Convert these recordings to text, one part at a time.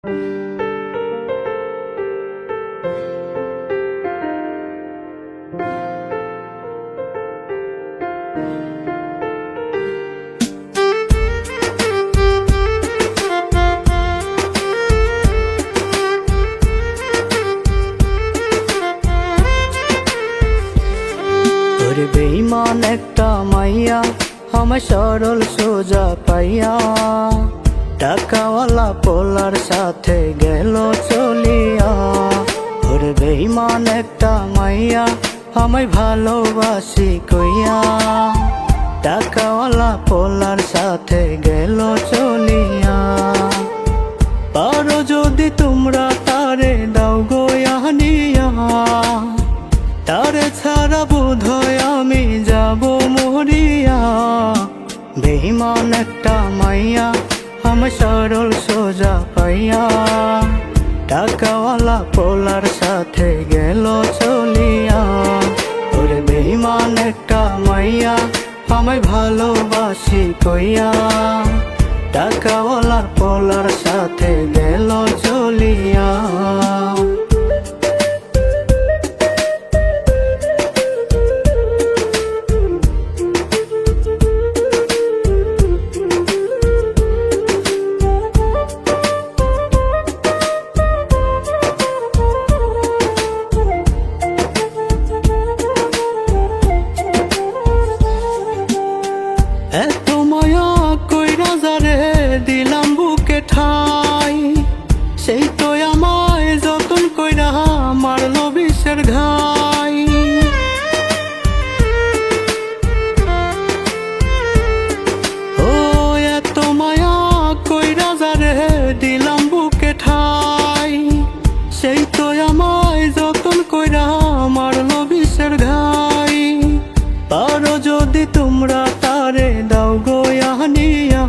বেঈমান একটা মাইয়া আমায় সরল সোজা পাইয়া টাকাওয়ালা পোলার সাথে গেল চলিয়া। ওরে বেঈমান একটা মাইয়া আমায় ভালোবাসি কইয়া টাকাওয়ালা পোলার সাথে গেল চলিয়া। পারো যদি তোমরা তারে দাও গোয়া নিয়া, তারে ছাড়া বোধহয় আমি যাব মরিয়া। বেঈমান একটা মাইয়া আমায় সরল সোজা পাইয়া টাকাওয়ালা পোলার সাথে গেল চলিয়া। ওরে বেঈমান একটা মাইয়া আমায় ভালোবাসি কইয়া টাকাওয়ালা পোলার সাথে গেল চলিয়া। এত মায়া কইরা যারে দিলাম বুকে ঠাই, সেই তো আমায় যতন কইরা মারলো বিষের ঘাই। ও এত মায়া কইরা যারে দিলাম বুকে ঠাই, সেই তো আমায় যতন কইরা মারলো বিষের ঘাই। পারো যদি তোমরা তারে দাও গোয়া নিয়া,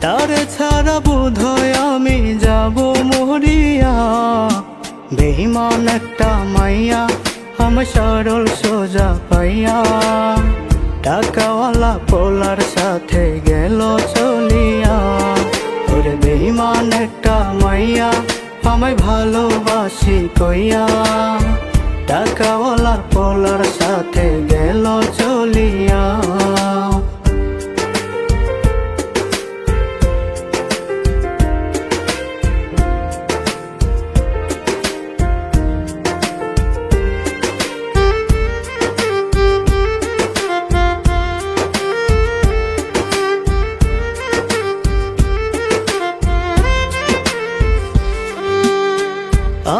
তারে ছাড়া বোধহয় আমি যাব মরিয়া। বেঈমান একটা মাইয়া আমায় সরল সোজা পাইয়া টাকাওয়ালা পোলার সাথে গেল চলিয়া। ওরে বেঈমান একটা মাইয়া আমায় ভালোবাসি কইয়া টাকাওয়ালা পোলার সাথে গেল চলিয়া।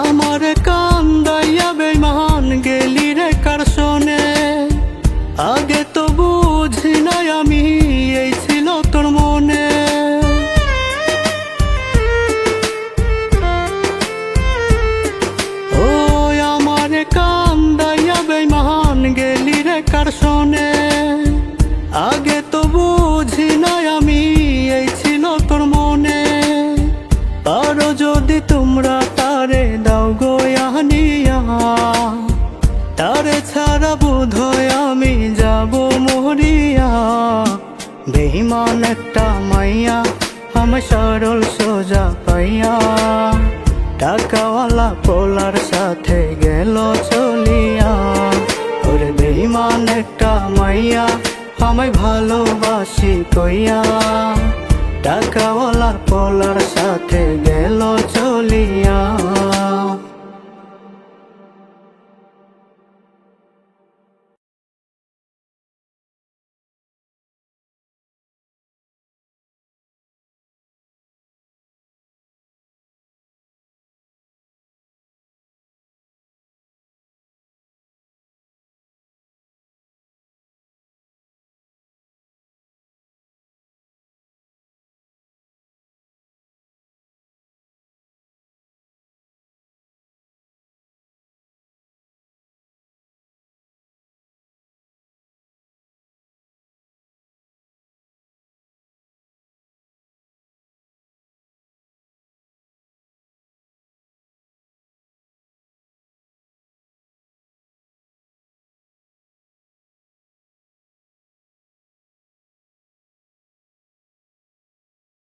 আমার কান্দাইয়া বেঈমান গেলি রে কার শোনে, আগে তো বুঝি নাই আমি এই ছিল তোর মনে। ও আমার কান্দাইয়া বেঈমান গেলি রে কার শোনে, আগে তো বুঝি নাই আমি এই ছিল তোর মনে। পারো যদি তোমরা তারে দাও গোয়া নিয়া, তারে ছাড়া বোধহয় আমি যাব মরিয়া। বেঈমান একটা মাইয়া আমায় সরল সোজা পাইয়া টাকাওয়ালা পোলার সাথে গেল চলিয়া। ওরে বেঈমান একটা মাইয়া আমায় ভালোবাসি কইয়া টাকাওয়ালা পোলার সাথে